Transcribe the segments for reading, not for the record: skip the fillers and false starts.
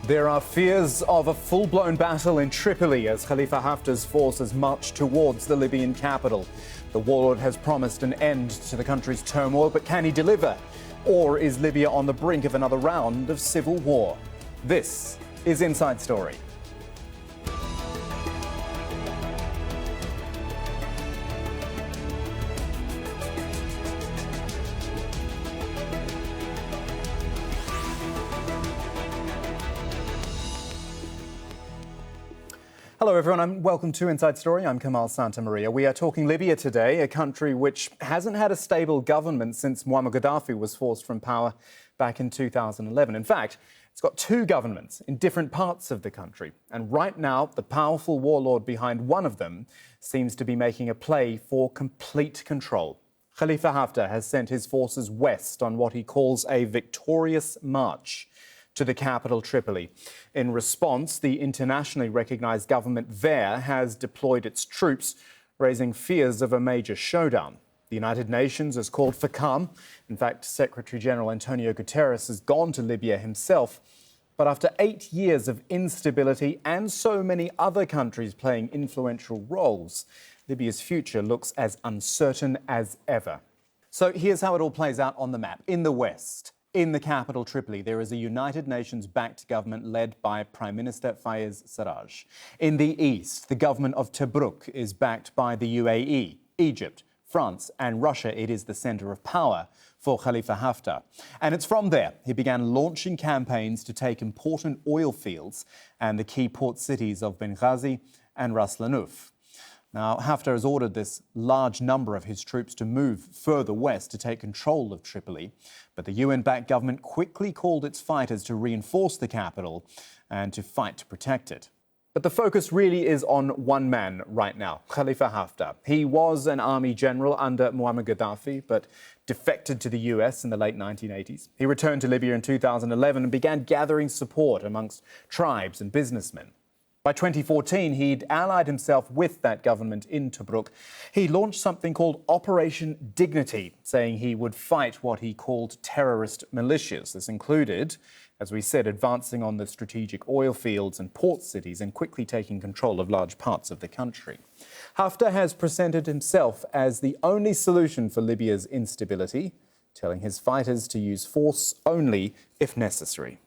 There are fears of a full-blown battle in Tripoli as Khalifa Haftar's forces march towards the Libyan capital. The warlord has promised an end to the country's turmoil, but can he deliver? Or is Libya on the brink of another round of civil war? This is Inside Story. Hello everyone, and welcome to Inside Story. I'm Kamahl Santamaria. We are talking Libya today, a country which hasn't had a stable government since Muammar Gaddafi was forced from power back in 2011. In fact, it's got two governments in different parts of the country. And right now, the powerful warlord behind one of them seems to be making a play for complete control. Khalifa Haftar has sent his forces west on what he calls a victorious march to the capital, Tripoli. In response, the internationally recognized government there has deployed its troops, raising fears of a major showdown. The United Nations has called for calm. In fact, Secretary General Antonio Gutteres has gone to Libya himself. But after 8 years of instability and so many other countries playing influential roles, Libya's future looks as uncertain as ever. So here's how it all plays out on the map. In the west, in the capital, Tripoli, there is a United Nations-backed government led by Prime Minister Fayez Sarraj. In the east, the government of Tobruk is backed by the UAE, Egypt, France and Russia. It is the centre of power for Khalifa Haftar. And it's from there he began launching campaigns to take important oil fields and the key port cities of Benghazi and Ras Lanuf. Now, Haftar has ordered this large number of his troops to move further west to take control of Tripoli. But the UN-backed government quickly called its fighters to reinforce the capital and to fight to protect it. But the focus really is on one man right now, Khalifa Haftar. He was an army general under Muammar Gaddafi, but defected to the US in the late 1980s. He returned to Libya in 2011 and began gathering support amongst tribes and businessmen. By 2014, he'd allied himself with that government in Tobruk. He launched something called Operation Dignity, saying he would fight what he called terrorist militias. This included, as we said, advancing on the strategic oil fields and port cities and quickly taking control of large parts of the country. Haftar has presented himself as the only solution for Libya's instability, telling his fighters to use force only if necessary.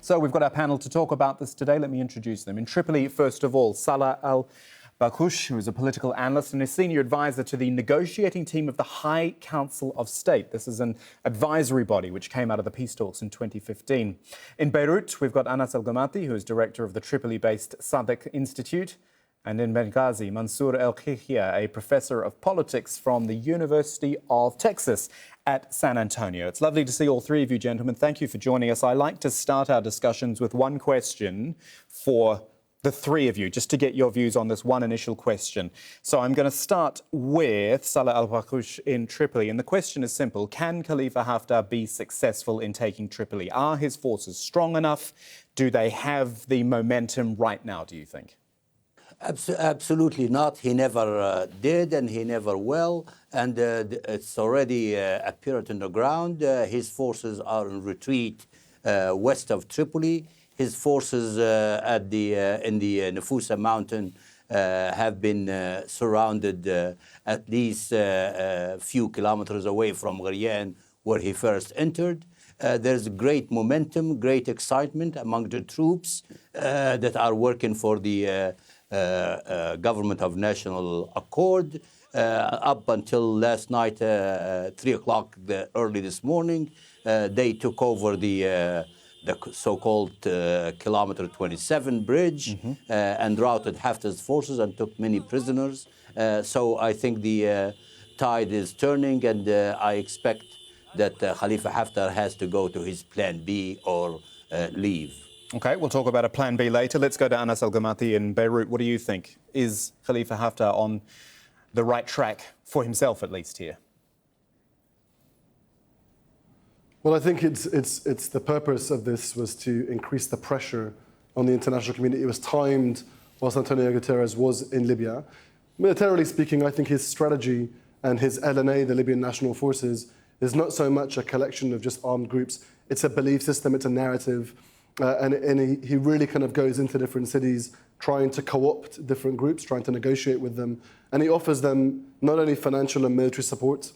So we've got our panel to talk about this today. Let me introduce them. In Tripoli, first of all, Salah Bakkoush, who is a political analyst and a senior advisor to the negotiating team of the High Council of State. This is an advisory body which came out of the peace talks in 2015. In Beirut, we've got Anas Al-Ghamati, who is director of the Tripoli-based Sadek Institute. And in Benghazi, Mansour El-Khihia, a professor of politics from the University of Texas at San Antonio. It's lovely to see all three of you, gentlemen. Thank you for joining us. I like to start our discussions with one question for the three of you, just to get your views on this one initial question. So I'm going to start with Salah Al-Bakkoush in Tripoli. And the question is simple. Can Khalifa Haftar be successful in taking Tripoli? Are his forces strong enough? Do they have the momentum right now, do you think? Absolutely not. He never did, and he never will. And it's already appeared on the ground. His forces are in retreat west of Tripoli. His forces in the Nafusa mountain have been surrounded at least a few kilometers away from Gharian, where he first entered. There's great momentum, great excitement among the troops that are working for the government of national accord. Up until last night, 3 o'clock early this morning, they took over the so-called kilometer 27 bridge and routed Haftar's forces and took many prisoners. So I think the tide is turning, and I expect that Khalifa Haftar has to go to his plan B or leave. OK, we'll talk about a plan B later. Let's go to Anas Al-Ghamati in Beirut. What do you think? Is Khalifa Haftar on the right track, for himself at least, here? Well, I think it's the purpose of this was to increase the pressure on the international community. It was timed whilst Antonio Gutteres was in Libya. Militarily speaking, I think his strategy and his LNA, the Libyan National Forces, is not so much a collection of just armed groups. It's a belief system, it's a narrative. And he really kind of goes into different cities trying to co-opt different groups, trying to negotiate with them. And he offers them not only financial and military support,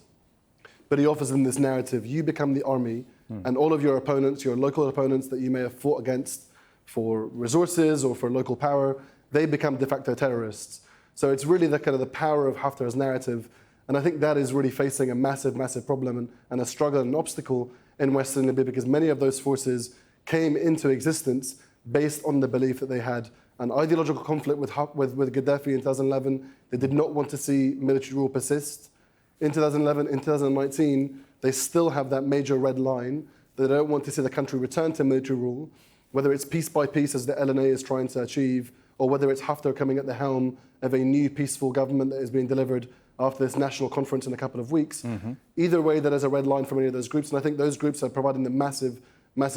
but he offers them this narrative. You become the army, and all of your opponents, your local opponents that you may have fought against for resources or for local power, they become de facto terrorists. So it's really the kind of the power of Haftar's narrative. And I think that is really facing a massive, massive problem and a struggle and an obstacle in Western Libya, because many of those forces came into existence based on the belief that they had an ideological conflict with Gaddafi in 2011. They did not want to see military rule persist. In 2011, in 2019, they still have that major red line. They don't want to see the country return to military rule, whether it's piece by piece as the LNA is trying to achieve, or whether it's Haftar coming at the helm of a new peaceful government that is being delivered after this national conference in a couple of weeks. Either way, there is a red line for many of those groups, and I think those groups are providing the massive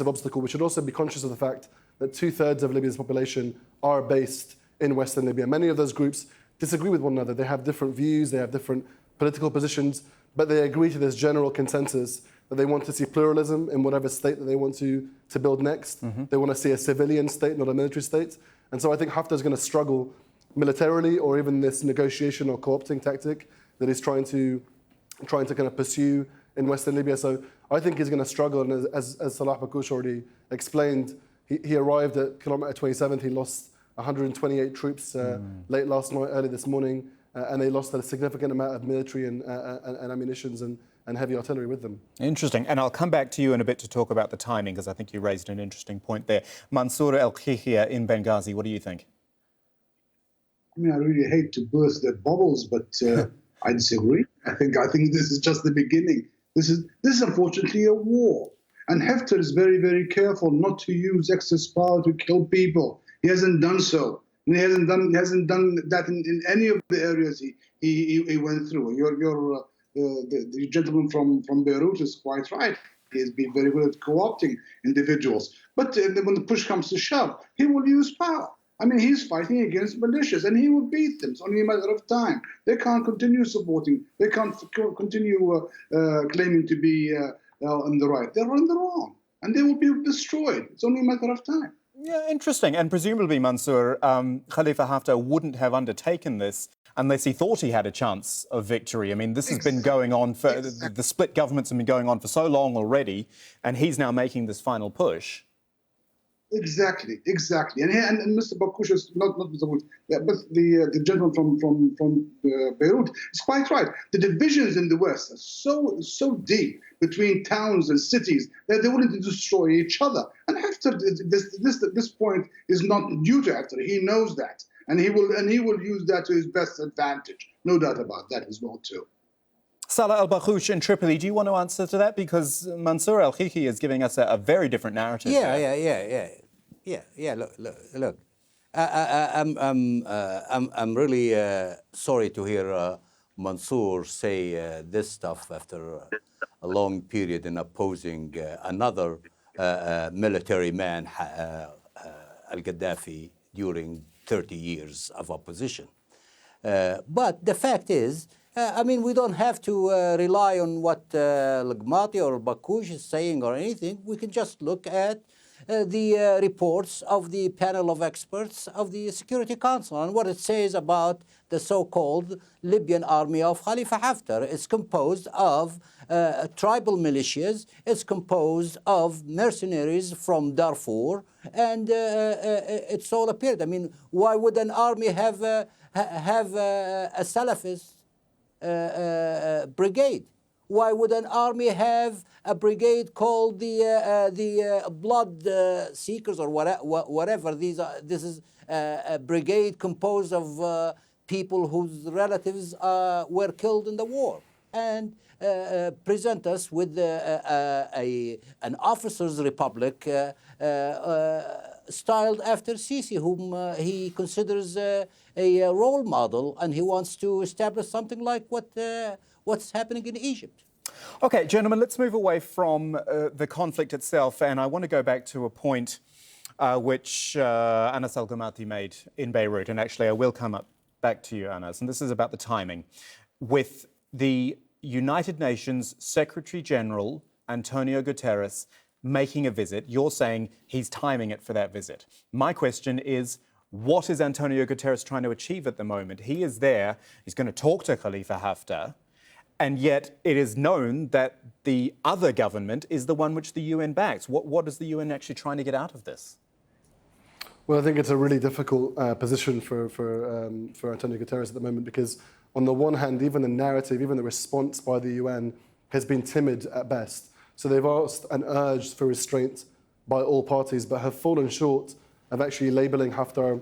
obstacle. We should also be conscious of the fact that 2/3 of Libya's population are based in Western Libya. Many of those groups disagree with one another. They have different views, they have different political positions, but they agree to this general consensus that they want to see pluralism in whatever state that they want to build next. They want to see a civilian state, not a military state. And so I think Haftar is going to struggle militarily, or even this negotiation or co-opting tactic that he's trying to kind of pursue in Western Libya. So I think he's going to struggle. And as Salah Bakkoush already explained, he arrived at kilometer 27. He lost 128 troops late last night, early this morning, and they lost a significant amount of military and ammunitions and heavy artillery with them. Interesting. And I'll come back to you in a bit to talk about the timing, because I think you raised an interesting point there. Mansour El-Khihia in Benghazi, what do you think? I mean, I really hate to burst their bubbles, but I disagree. I think this is just the beginning. This is unfortunately a war. And Haftar is very, very careful not to use excess power to kill people. He hasn't done so. And he hasn't done that in any of the areas he went through. The gentleman from Beirut is quite right. He has been very good at co-opting individuals. But when the push comes to shove, he will use power. I mean, he's fighting against militias, and he will beat them. It's only a matter of time. They can't continue supporting. They can't continue claiming to be on the right. They're on the wrong, and they will be destroyed. It's only a matter of time. Yeah, interesting. And presumably, Mansour, Khalifa Haftar wouldn't have undertaken this unless he thought he had a chance of victory. I mean, this has been going on for, the split governments have been going on for so long already, and he's now making this final push. Exactly. And Mr. Bakkoush is not Mr. Bakkoush, but the gentleman from Beirut is quite right. The divisions in the West are so deep between towns and cities that they're willing to destroy each other. And Haftar, this point is not new to Haftar. He knows that, and he will use that to his best advantage. No doubt about that as well too. Salah Al-Bakkoush in Tripoli, do you want to answer to that? Because Mansour El-Khihia is giving us a very different narrative. Yeah. Look. I'm really sorry to hear Mansour say this stuff after a long period in opposing another military man, Al-Gaddafi, during 30 years of opposition. But the fact is, I mean, we don't have to rely on what Lagmati or Bakkoush is saying or anything. We can just look at the reports of the panel of experts of the Security Council and what it says about the so-called Libyan army of Khalifa Haftar. It's composed of tribal militias. It's composed of mercenaries from Darfur, and it's all appeared. I mean, why would an army have a Salafist brigade? Why would an army have a brigade called the Blood Seekers or whatever? This is a brigade composed of people whose relatives were killed in the war, and present us with an officers' republic styled after Sisi, whom he considers a role model, and he wants to establish something like what's happening in Egypt. OK, gentlemen, let's move away from the conflict itself, and I want to go back to a point which Anas Al-Ghamati made in Beirut, and actually I will come back to you, Anas, and this is about the timing. With the United Nations Secretary General Antonio Gutteres making a visit. You're saying he's timing it for that visit. My question is, what is Antonio Gutteres trying to achieve at the moment? He is there, he's going to talk to Khalifa Haftar, and yet it is known that the other government is the one which the UN backs. What is the UN actually trying to get out of this? Well, I think it's a really difficult position for Antonio Gutteres at the moment, because on the one hand, even the narrative, even the response by the UN has been timid at best. So they've asked and urged for restraint by all parties, but have fallen short of actually labelling Haftar,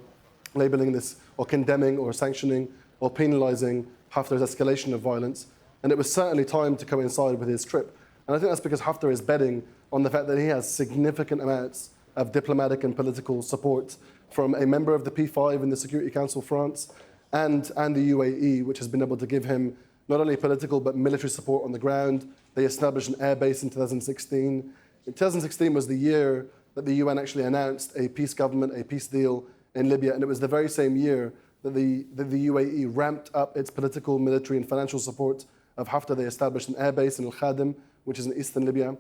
labelling this, or condemning or sanctioning or penalising Haftar's escalation of violence. And it was certainly time to coincide with his trip. And I think that's because Haftar is betting on the fact that he has significant amounts of diplomatic and political support from a member of the P5 in the Security Council, France, and the UAE, which has been able to give him not only political but military support on the ground. They established an air base in 2016. 2016 was the year that the UN actually announced a peace government, a peace deal in Libya, and it was the very same year that the UAE ramped up its political, military and financial support of Haftar. They established an air base in Al-Khadim, which is in eastern Libya.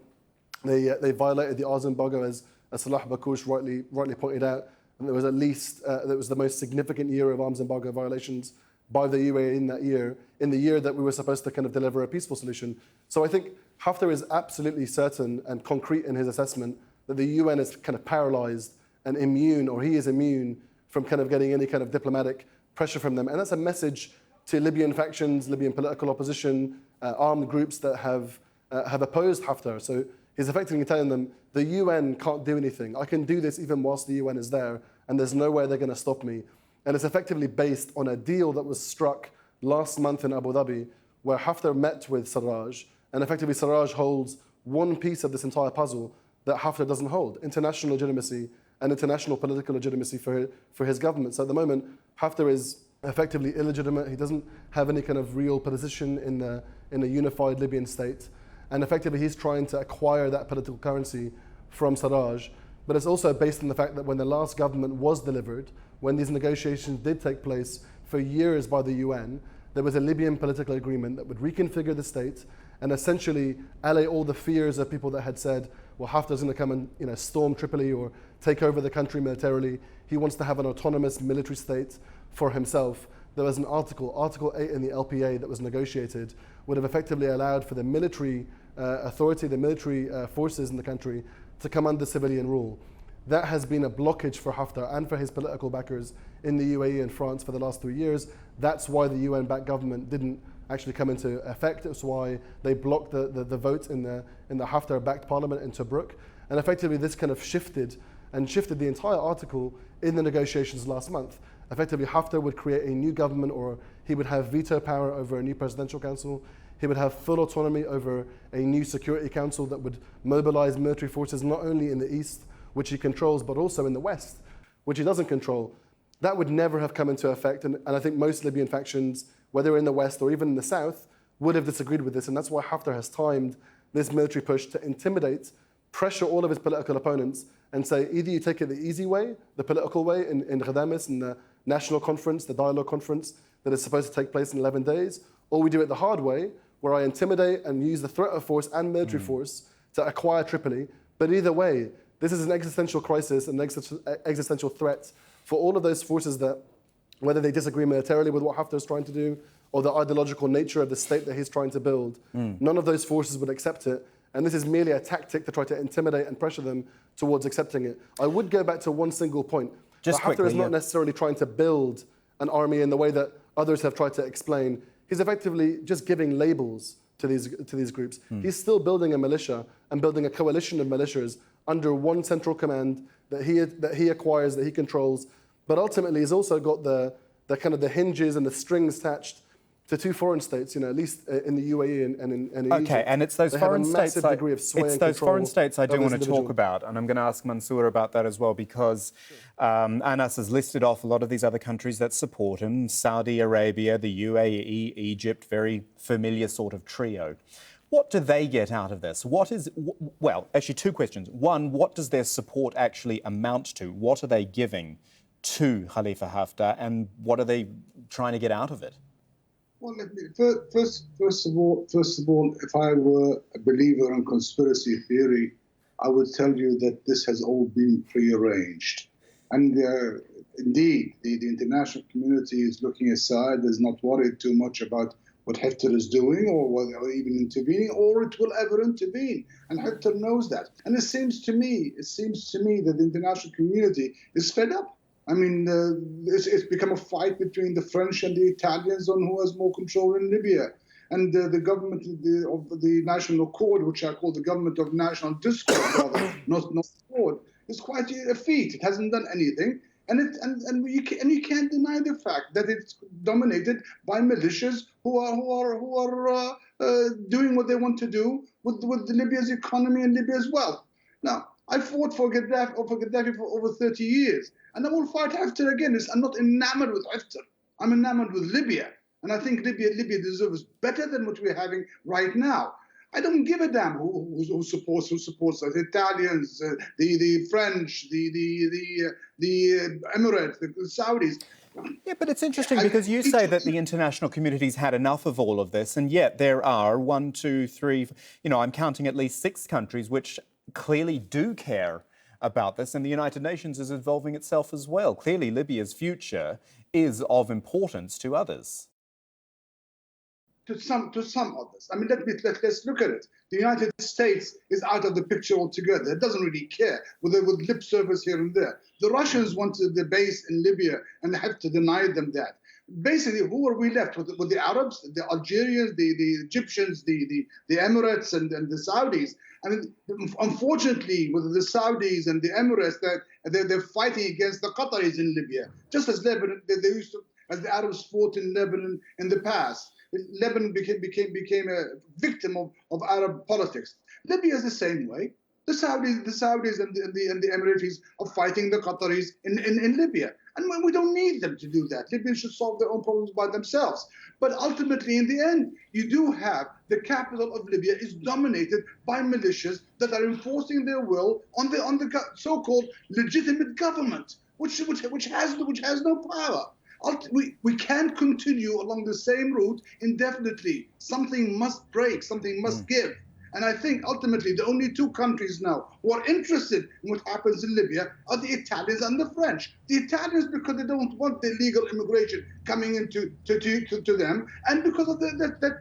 They violated the arms embargo, as Salah Bakkoush rightly pointed out, and there was at least, that was the most significant year of arms embargo violations by the UAE in that year, in the year that we were supposed to kind of deliver a peaceful solution. So I think Haftar is absolutely certain and concrete in his assessment that the UN is kind of paralyzed and immune, or he is immune from kind of getting any kind of diplomatic pressure from them. And that's a message to Libyan factions, Libyan political opposition, armed groups that have opposed Haftar. So he's effectively telling them, the UN can't do anything. I can do this even whilst the UN is there, and there's no way they're going to stop me. And it's effectively based on a deal that was struck last month in Abu Dhabi, where Haftar met with Sarraj, and effectively Sarraj holds one piece of this entire puzzle that Haftar doesn't hold: international legitimacy and international political legitimacy for his government. So at the moment, Haftar is effectively illegitimate. He doesn't have any kind of real position in a unified Libyan state. And effectively, he's trying to acquire that political currency from Sarraj. But it's also based on the fact that when the last government was delivered, when these negotiations did take place for years by the UN, there was a Libyan political agreement that would reconfigure the state and essentially allay all the fears of people that had said, well, Haftar's going to come and storm Tripoli or take over the country militarily. He wants to have an autonomous military state for himself. There was an Article 8 in the LPA that was negotiated, would have effectively allowed for the military authority, the military forces in the country to come under civilian rule. That has been a blockage for Haftar and for his political backers in the UAE and France for the last 3 years. That's why the UN-backed government didn't actually come into effect. It's why they blocked the vote in the Haftar-backed parliament in Tobruk. And effectively this kind of shifted the entire article in the negotiations last month. Effectively, Haftar would create a new government, or he would have veto power over a new presidential council. He would have full autonomy over a new security council that would mobilize military forces not only in the east, which he controls, but also in the west, which he doesn't control. That would never have come into effect, and I think most Libyan factions, whether in the west or even in the south, would have disagreed with this, and that's why Haftar has timed this military push to intimidate, pressure all of his political opponents, and say, either you take it the easy way, the political way, in Ghadames, in the national conference, the dialogue conference that is supposed to take place in 11 days, or we do it the hard way, where I intimidate and use the threat of force and military force to acquire Tripoli. But either way, this is an existential crisis, an existential threat for all of those forces that, whether they disagree militarily with what Haftar is trying to do, or the ideological nature of the state that he's trying to build, none of those forces would accept it. And this is merely a tactic to try to intimidate and pressure them towards accepting it. I would go back to one single point. Haftar is not necessarily trying to build an army in the way that others have tried to explain. He's effectively just giving labels to these groups. He's still building a militia and building a coalition of militias under one central command that he acquires, that he controls. But ultimately, he's also got the kind of the hinges and the strings attached to two foreign states, at least in the UAE and in Egypt. Okay, and it's those foreign states. It's those foreign states I do want to talk about, and I'm going to ask Mansour about that as well, because Anas has listed off a lot of these other countries that support him: Saudi Arabia, the UAE, Egypt, very familiar sort of trio. What do they get out of this? Well, actually, two questions. One, what does their support actually amount to? What are they giving to Khalifa Haftar, and what are they trying to get out of it? Well, let me, first of all, if I were a believer in conspiracy theory, I would tell you that this has all been prearranged. And indeed, the international community is looking aside, is not worried too much about what Haftar is doing or even intervening, or it will ever intervene. And Haftar knows that. And it seems to me that the international community is fed up. I mean, it's become a fight between the French and the Italians on who has more control in Libya. And the government of the National Accord, which I call the government of national discord, rather, not accord, is quite a feat. It hasn't done anything. And you can't deny the fact that it's dominated by militias who are doing what they want to do with Libya's economy and Libya's wealth. Now, I fought for Gaddafi for over 30 years, and I will fight Haftar again. I'm not enamored with Haftar. I'm enamored with Libya, and I think Libya deserves better than what we're having right now. I don't give a damn who supports us. The Italians, the French, the Emirates, the Saudis. Yeah, but it's interesting because you say that the international community's had enough of all of this, and yet there are 1, 2, 3, I'm counting at least 6 countries which clearly do care about this, and the United Nations is involving itself as well. Clearly, Libya's future is of importance to others. To some others. I mean, let's look at it. The United States is out of the picture altogether. It doesn't really care with lip service here and there. The Russians wanted the base in Libya and have to deny them that. Basically, who are we left with the Arabs, the Algerians, the Egyptians, the Emirates, and the Saudis? I mean, unfortunately, with the Saudis and the Emirates, they're fighting against the Qataris in Libya, just as Lebanon, as the Arabs fought in Lebanon in the past. Lebanon became a victim of Arab politics. Libya is the same way. The Saudis and the Emiratis are fighting the Qataris in Libya. And we don't need them to do that. Libyans should solve their own problems by themselves. But ultimately, in the end, you do have the capital of Libya is dominated by militias that are enforcing their will on the so-called legitimate government, which has no power. We can't continue along the same route indefinitely. Something must break. Something must give. And I think ultimately the only 2 countries now who are interested in what happens in Libya are the Italians and the French. The Italians because they don't want the illegal immigration coming into to them, and because of that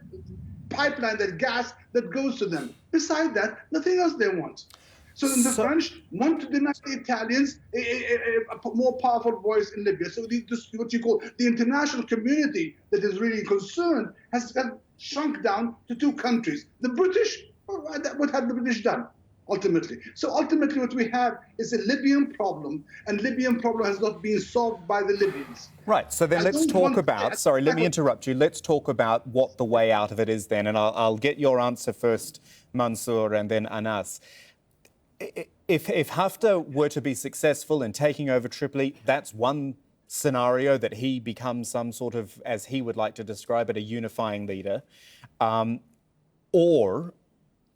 pipeline, that gas that goes to them. Beside that, nothing else they want. So the French want to deny the Italians a more powerful voice in Libya. So what you call the international community that is really concerned has shrunk down to 2 countries. The British, what have the British done ultimately? So ultimately what we have is a Libyan problem, and Libyan problem has not been solved by the Libyans. Right, so then let's talk about, sorry, let me interrupt you. Let's talk about what the way out of it is then, and I'll get your answer first, Mansour, and then Anas. If Haftar were to be successful in taking over Tripoli, that's one scenario, that he becomes some sort of, as he would like to describe it, a unifying leader. Or,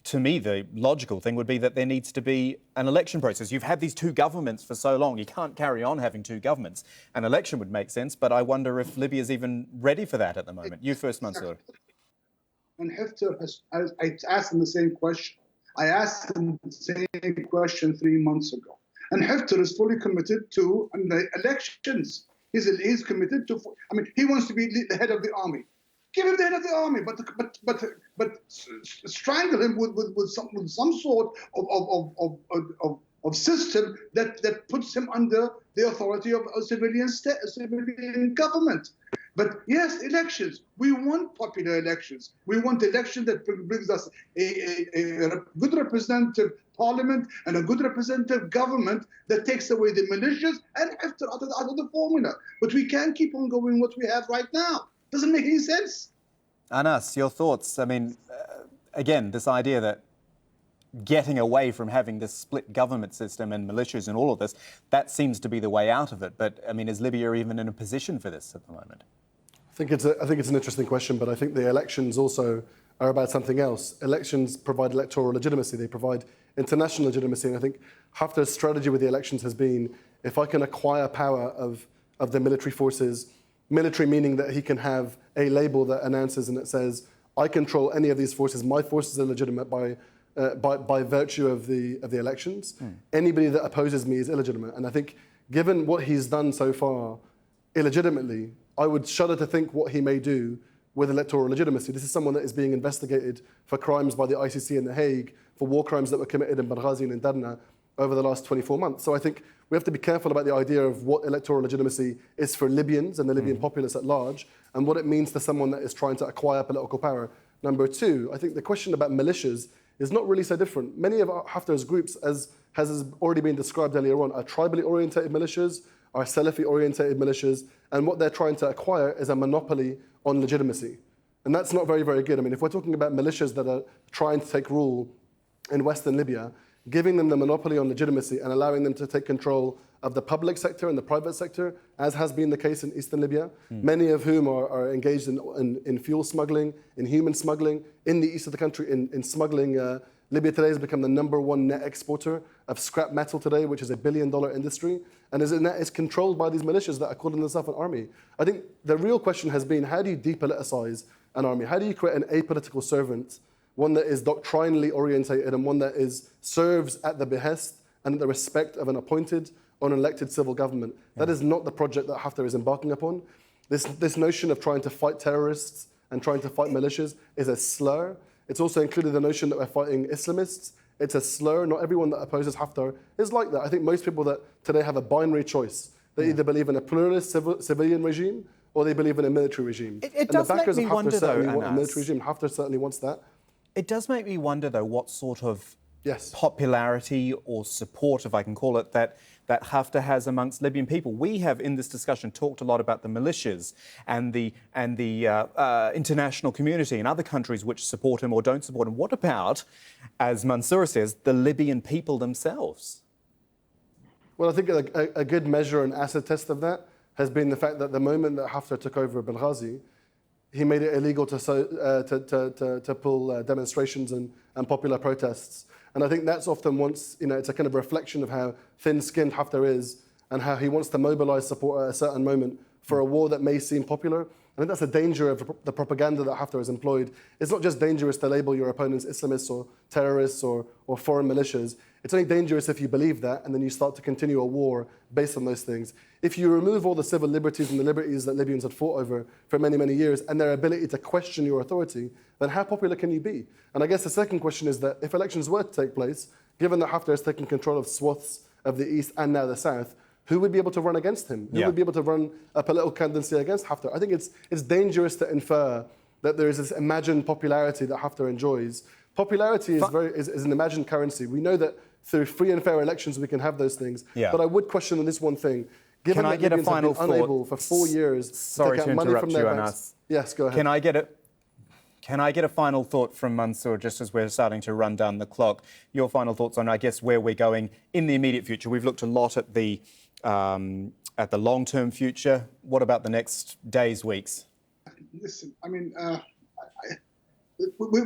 to me, the logical thing would be that there needs to be an election process. You've had these 2 governments for so long. You can't carry on having 2 governments. An election would make sense, but I wonder if Libya's even ready for that at the moment. You first, Mansour. And Haftar I asked him the same question. I asked him the same question 3 months ago. And Haftar is fully committed to the elections. He's committed to, I mean, he wants to be the head of the army. Give him the head of the army, but strangle him with some sort of system that puts him under the authority of a civilian government. But yes, elections. We want popular elections. We want elections that brings us a good representative parliament and a good representative government that takes away the militias and out of the formula. But we can't keep on going what we have right now. Doesn't make any sense. Anas, your thoughts? I mean, again, this idea that getting away from having this split government system and militias and all of this, that seems to be the way out of it. But, I mean, is Libya even in a position for this at the moment? I think it's an interesting question, but I think the elections also are about something else. Elections provide electoral legitimacy. They provide international legitimacy. And I think Haftar's strategy with the elections has been, if I can acquire power of the military forces, Military meaning that he can have a label that announces and it says, I control any of these forces. My forces are legitimate by virtue of the elections. Anybody that opposes me is illegitimate. And I think given what he's done so far illegitimately, I would shudder to think what he may do with electoral legitimacy. This is someone that is being investigated for crimes by the ICC in The Hague, for war crimes that were committed in Benghazi and in Derna over the last 24 months. So I think we have to be careful about the idea of what electoral legitimacy is for Libyans and the Libyan populace at large, and what it means to someone that is trying to acquire political power. Number two, I think the question about militias is not really so different. Many of Haftar's groups, as has already been described earlier on, are tribally orientated militias, are Salafi orientated militias, and what they're trying to acquire is a monopoly on legitimacy. And that's not very, very good. I mean, if we're talking about militias that are trying to take rule in Western Libya, giving them the monopoly on legitimacy and allowing them to take control of the public sector and the private sector, as has been the case in Eastern Libya, many of whom are engaged in fuel smuggling, in human smuggling, in the east of the country, in smuggling. Libya today has become the #1 net exporter of scrap metal today, which is $1 billion industry, and is controlled by these militias that are calling themselves an army. I think the real question has been, how do you depoliticize an army? How do you create an apolitical servant, one that is doctrinally orientated and one that serves at the behest and at the respect of an appointed, unelected civil government? That is not the project that Haftar is embarking upon. This notion of trying to fight terrorists and trying to fight militias is a slur. It's also included the notion that we're fighting Islamists. It's a slur. Not everyone that opposes Haftar is like that. I think most people that today have a binary choice. They either believe in a pluralist civilian regime or they believe in a military regime. It does and the backers make me of Haftar wonder, certainly though, want a Anas, military regime. Haftar certainly wants that. It does make me wonder, though, what sort of popularity or support, if I can call it that Haftar has amongst Libyan people. We have, in this discussion, talked a lot about the militias and the international community and other countries which support him or don't support him. What about, as Mansour says, the Libyan people themselves? Well, I think a good measure and acid test of that has been the fact that the moment that Haftar took over Benghazi, he made it illegal to pull demonstrations and popular protests. And I think that's often it's a kind of reflection of how thin-skinned Haftar is and how he wants to mobilize support at a certain moment for a war that may seem popular. I think that's a danger of the propaganda that Haftar has employed. It's not just dangerous to label your opponents Islamists or terrorists or foreign militias. It's only dangerous if you believe that and then you start to continue a war based on those things. If you remove all the civil liberties and the liberties that Libyans had fought over for many, many years and their ability to question your authority, then how popular can you be? And I guess the second question is that if elections were to take place, given that Haftar has taken control of swaths of the east and now the south, who would be able to run against him? Who would be able to run a political candidacy against Haftar? I think it's dangerous to infer that there is this imagined popularity that Haftar enjoys. Popularity is an imagined currency. We know that through free and fair elections we can have those things. But I would question on this one thing. Given that Libyans have been unable for 4 years to take out money from their banks. Yes, go ahead. Can I get a final thought from Mansour, just as we're starting to run down the clock? Your final thoughts on, I guess, where we're going in the immediate future. We've looked a lot at the long-term future. What about the next days, weeks? Listen, I mean, we're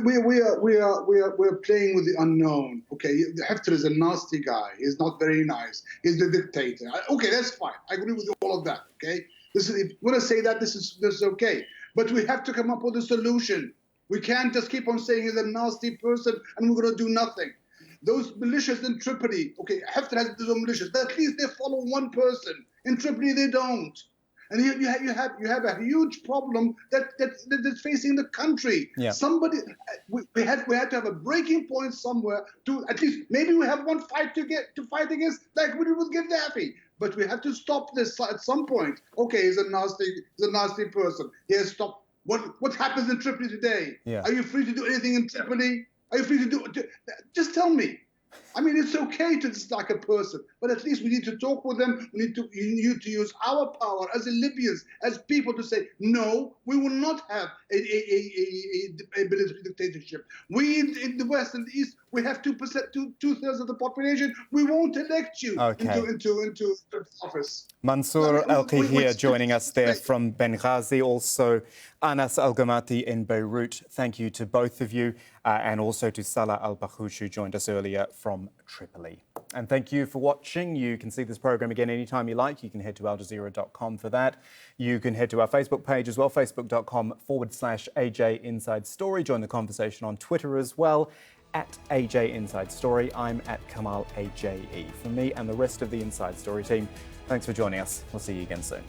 playing with the unknown. Okay, Haftar is a nasty guy. He's not very nice. He's the dictator. Okay, that's fine. I agree with all of that. Okay, if you want to say that, this is okay. But we have to come up with a solution. We can't just keep on saying he's a nasty person and we're going to do nothing. Those militias in Tripoli, okay, Haftar has his own militias, but at least they follow one person. In Tripoli, they don't. And you have a huge problem that's facing the country. Somebody, we had to have a breaking point somewhere to at least maybe we have one fight to fight against, like we did with Gaddafi. But we have to stop this at some point. Okay, he's a nasty person. He has stopped. What happens in Tripoli today? Are you free to do anything in Tripoli? Are you free to do? Just tell me. I mean, it's okay to dislike a person, but at least we need to talk with them. We need to use our power as Libyans, as people, to say, no, we will not have a military dictatorship. We in the West and the East, we have 2%, 2/3 of the population. We won't elect you into office. Mansour Al-Qihir joining us there from Benghazi, also Anas Al-Gamati in Beirut. Thank you to both of you, and also to Salah Al-Bakkoush, who joined us earlier from Tripoli. And thank you for watching. You can see this program again anytime you like. You can head to aljazeera.com for that. You can head to our Facebook page as well, facebook.com/AJ Inside Story. Join the conversation on Twitter as well, at AJ Inside Story. I'm at Kamahl AJE. From me and the rest of the Inside Story team, thanks for joining us. We'll see you again soon.